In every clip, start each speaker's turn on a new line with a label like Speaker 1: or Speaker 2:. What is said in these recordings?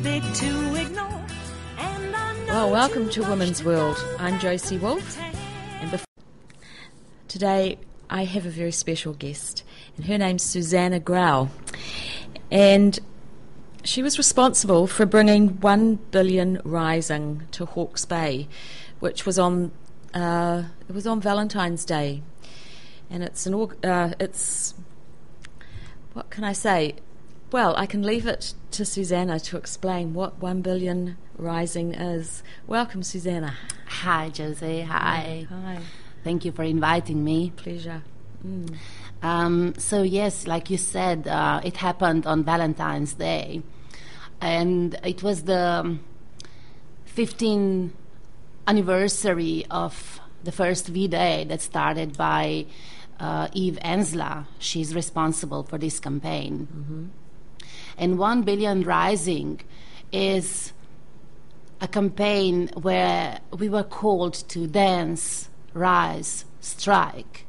Speaker 1: big to ignore. And I know
Speaker 2: Well, welcome to Women's World. I'm Josie Wulf, and today I have a very special guest, and her name's Suzana Grau, and she was responsible for bringing 1 billion rising to Hawkes Bay, which was on Valentine's Day, and it's what can I say? Well, I can leave it to Suzana to explain what 1 billion rising is. Welcome, Suzana.
Speaker 3: Hi, Josie. Hi.
Speaker 2: Hi.
Speaker 3: Thank you for inviting me.
Speaker 2: Pleasure.
Speaker 3: So yes, like you said, it happened on Valentine's Day, and it was the 15th anniversary of the first V-Day that started by Eve Ensler. She's responsible for this campaign.
Speaker 2: Mm-hmm.
Speaker 3: And 1 billion rising is a campaign where we were called to dance, rise, strike,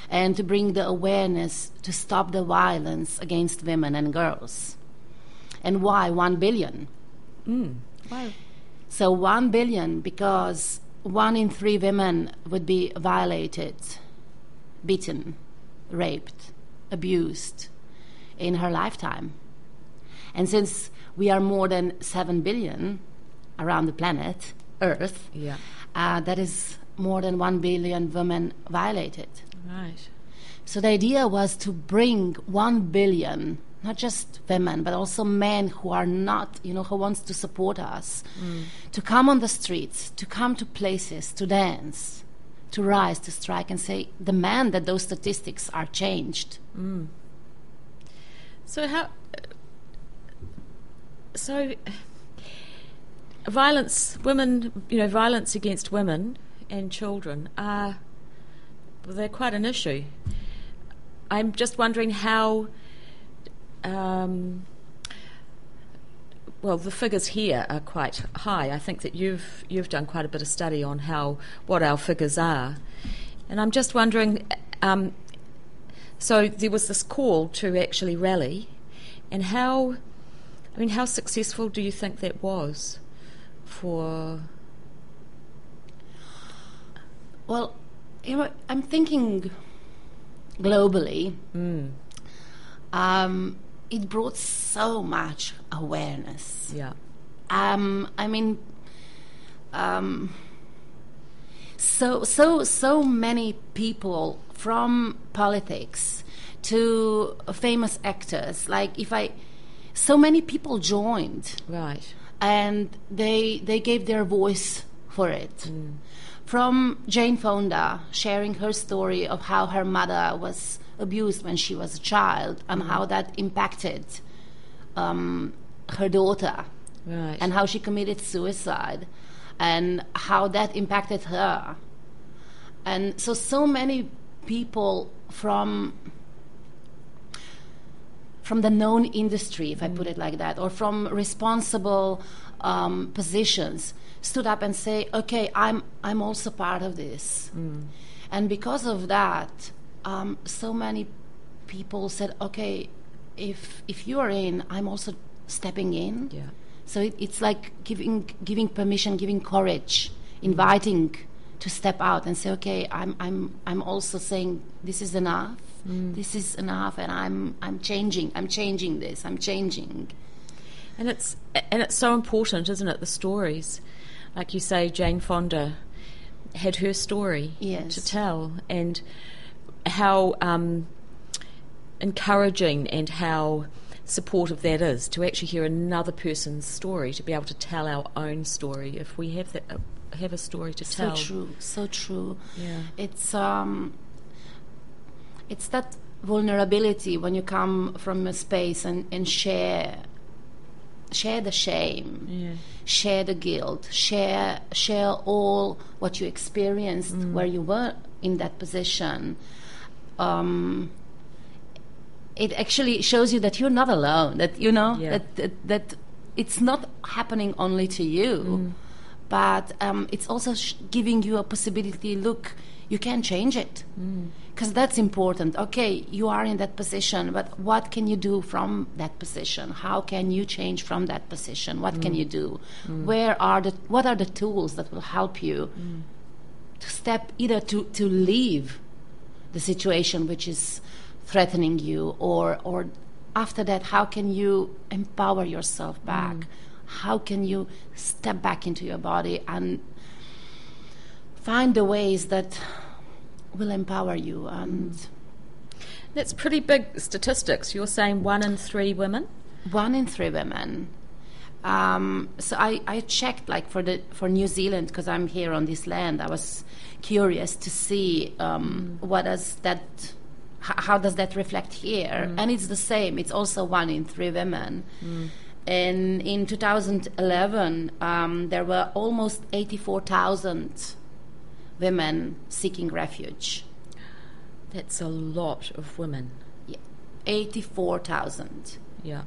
Speaker 3: and to bring the awareness to stop the violence against women and girls. And why 1 billion?
Speaker 2: Why?
Speaker 3: So 1 billion because 1 in 3 women would be violated, beaten, raped, abused in her lifetime. And since we are more than 7 billion around the planet, Earth, that is more than 1 billion women violated.
Speaker 2: Right.
Speaker 3: So the idea was to bring 1 billion, not just women, but also men who are not, who wants to support us, to come on the streets, to come to places, to dance, to rise, to strike, and say, demand that those statistics are changed.
Speaker 2: So violence against women and children they're quite an issue. I'm just wondering how, the figures here are quite high. I think that you've done quite a bit of study on what our figures are. And I'm just wondering, so there was this call to actually rally, and how successful do you think that was for...
Speaker 3: Well, I'm thinking globally. It brought so much awareness.
Speaker 2: Yeah.
Speaker 3: So many people, from politics to famous actors, so many people joined.
Speaker 2: Right.
Speaker 3: And they gave their voice for it. From Jane Fonda sharing her story of how her mother was abused when she was a child, and how that impacted her daughter,
Speaker 2: right,
Speaker 3: and how she committed suicide, and how that impacted her. And so many people from the known industry, if I put it like that, or from responsible positions, stood up and say, okay, I'm also part of this. And because of that, so many people said, okay, if you are in, I'm also stepping in.
Speaker 2: Yeah.
Speaker 3: So it's like giving permission, giving courage, inviting to step out and say, okay, I'm also saying this is enough. This is enough, and I'm changing this. I'm changing.
Speaker 2: And it's so important, isn't it? The stories, like you say, Jane Fonda had her story to tell, and how encouraging and how supportive that is to actually hear another person's story, to be able to tell our own story if we have a story to tell.
Speaker 3: So true.
Speaker 2: Yeah.
Speaker 3: It's that vulnerability when you come from a space and share the shame, share the guilt, share all what you experienced where you were in that position. It actually shows you that you're not alone, that that it's not happening only to you, but it's also giving you a possibility. Look, you can change it. Because that's important. Okay, you are in that position, but what can you do from that position? How can you change from that position? What can you do? What are the tools that will help you to step either to leave the situation which is threatening you, or after that, how can you empower yourself back? How can you step back into your body and find the ways that will empower you? And
Speaker 2: that's pretty big statistics. You're saying 1 in 3 women?
Speaker 3: 1 in 3 women. So I checked, like, for New Zealand, because I'm here on this land. I was curious to see how does that reflect here, and it's the same. It's also 1 in 3 women. And in 2011, there were almost 84,000 women seeking refuge.
Speaker 2: That's a lot of women.
Speaker 3: Yeah, 84,000.
Speaker 2: Yeah.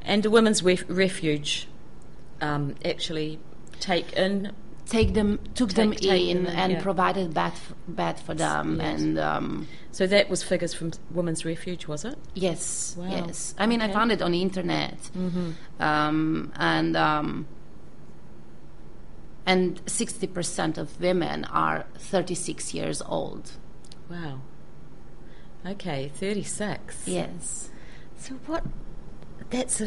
Speaker 2: And the women's refuge actually took them in and provided bed for them. Yes.
Speaker 3: And
Speaker 2: so that was figures from Women's Refuge, was it?
Speaker 3: Yes.
Speaker 2: Wow.
Speaker 3: Yes. I mean, I found it on the internet. And 60% of women are 36 years old.
Speaker 2: Wow. Okay, 36.
Speaker 3: Yes.
Speaker 2: So what? That's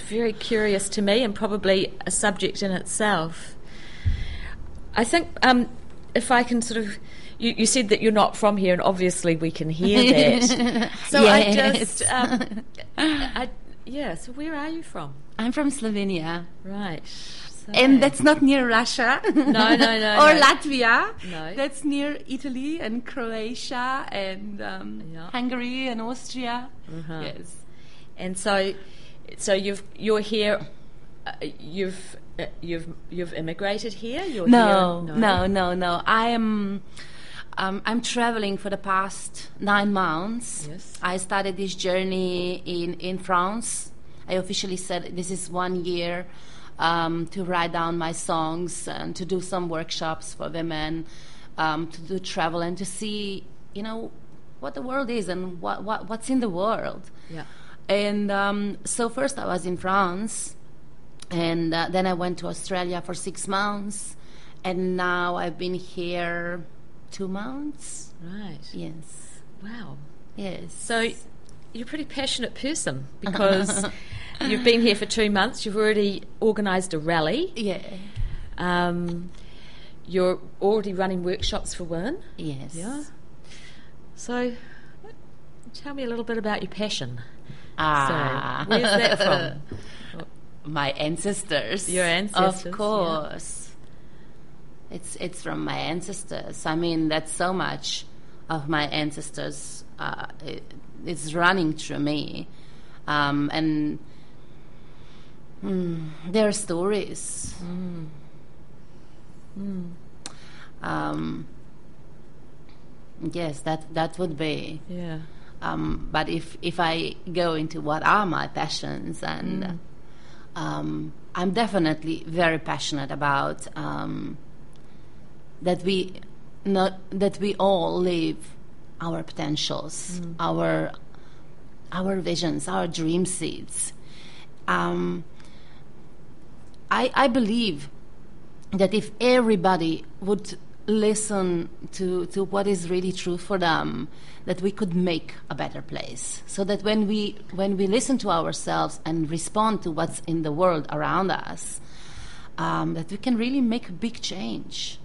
Speaker 2: very curious to me, and probably a subject in itself. I think if I can sort of, you said that you're not from here, and obviously we can hear that. So
Speaker 3: yes.
Speaker 2: So where are you from?
Speaker 3: I'm from Slovenia.
Speaker 2: Right. So.
Speaker 3: And that's not near Russia.
Speaker 2: No.
Speaker 3: Or Latvia.
Speaker 2: No.
Speaker 3: That's near Italy and Croatia and Hungary and Austria. Yes.
Speaker 2: And so you're here. You've immigrated here. You're
Speaker 3: No.
Speaker 2: here?
Speaker 3: I'm traveling for the past 9 months.
Speaker 2: Yes.
Speaker 3: I started this journey in France. I officially said this is 1 year to write down my songs and to do some workshops for women, to do travel and to see, what the world is and what's in the world.
Speaker 2: Yeah.
Speaker 3: And so first I was in France, and then I went to Australia for 6 months, and now I've been here 2 months.
Speaker 2: Right.
Speaker 3: Yes.
Speaker 2: Wow.
Speaker 3: Yes.
Speaker 2: So you're a pretty passionate person, because you've been here for 2 months. You've already organised a rally.
Speaker 3: Yeah.
Speaker 2: You're already running workshops for women.
Speaker 3: Yes.
Speaker 2: Yeah. So tell me a little bit about your passion.
Speaker 3: Ah.
Speaker 2: So where's that from?
Speaker 3: My ancestors.
Speaker 2: Your ancestors.
Speaker 3: Of course. Yeah. It's from my ancestors. I mean, that's so much of my ancestors. It's running through me. And their stories. Yes, that would be.
Speaker 2: Yeah.
Speaker 3: But if I go into what are my passions, and I'm definitely very passionate about that we all live our potentials, our visions, our dream seeds. I believe that if everybody would listen to what is really true for them, that we could make a better place. So that when we listen to ourselves and respond to what's in the world around us, that we can really make a big change.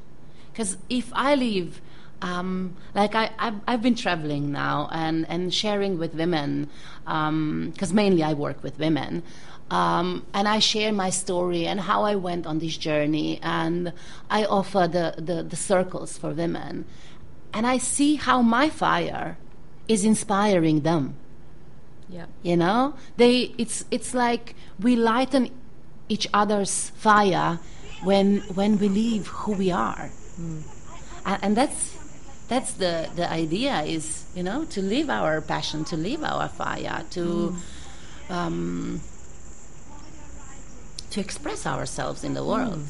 Speaker 3: Because if I live, like I've been traveling now and sharing with women, because mainly I work with women, and I share my story and how I went on this journey, and I offer the circles for women, and I see how my fire is inspiring them.
Speaker 2: Yeah.
Speaker 3: It's like we lighten each other's fire when we leave who we are. And that's the idea, is to live our passion, to live our fire, to express ourselves in the world.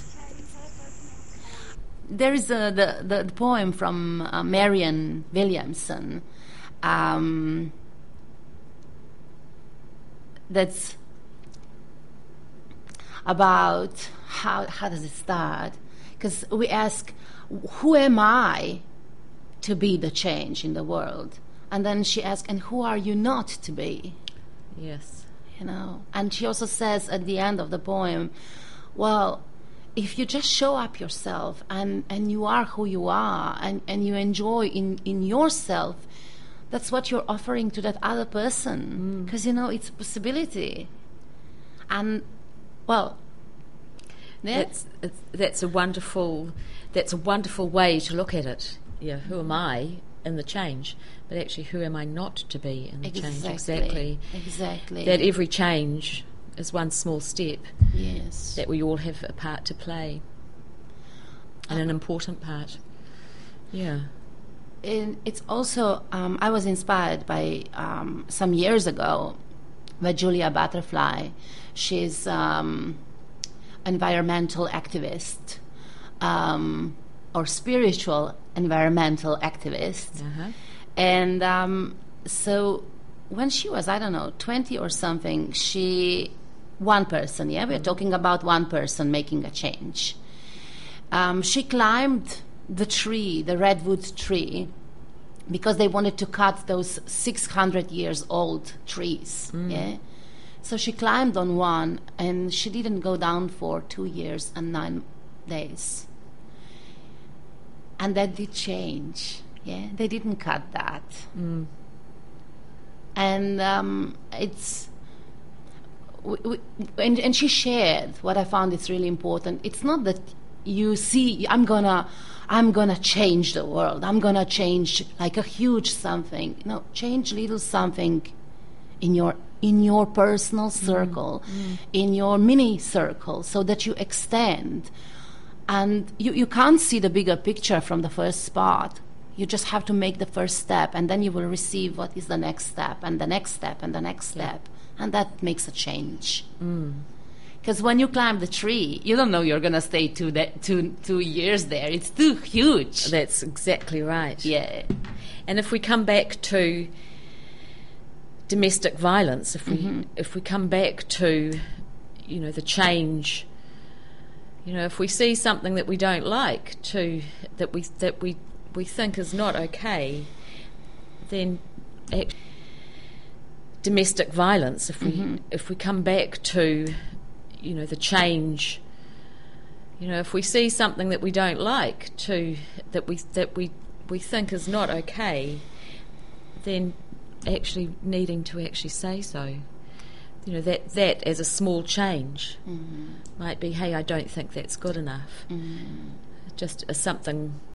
Speaker 3: there is the poem from Marianne Williamson that's about how does it start? Because we ask, who am I to be the change in the world? And then she asks, and who are you not to be?
Speaker 2: Yes.
Speaker 3: You know, and she also says at the end of the poem, well, if you just show up yourself and you are who you are and you enjoy in yourself, that's what you're offering to that other person. Because, you know, it's a possibility. And, well, yeah.
Speaker 2: That's a wonderful way to look at it. Yeah, who am I in the change? But actually, who am I not to be in the change?
Speaker 3: Exactly.
Speaker 2: That every change is one small step.
Speaker 3: Yes.
Speaker 2: That we all have a part to play, and an important part. Yeah.
Speaker 3: And it's also, I was inspired by some years ago by Julia Butterfly. She's environmental activist, or spiritual environmental activist.
Speaker 2: Uh-huh.
Speaker 3: And so when she was, 20 or something, one person, we're talking about one person making a change. She climbed the tree, the redwood tree, because they wanted to cut those 600 years old trees. So she climbed on one, and she didn't go down for 2 years and 9 days. And that did change. They didn't cut that. And it's and she shared what I found is really important. It's not that you see, I'm gonna change the world, I'm gonna change like a huge something. No, change little something in your personal circle, in your mini circle, so that you extend. And you can't see the bigger picture from the first spot. You just have to make the first step, and then you will receive what is the next step, and the next step, and the next step. And that makes a change. Because when you climb the tree, you don't know you're going to stay 2 years there. It's too huge.
Speaker 2: That's exactly right.
Speaker 3: Yeah.
Speaker 2: And if we come back to domestic violence, if we come back to, the change, if we see something that we don't like, that we think is not okay, then domestic violence, if we come back to, the change, if we see something that we don't like, that we think is not okay, then actually needing to actually say so. That as a small change might be, hey, I don't think that's good enough. Just something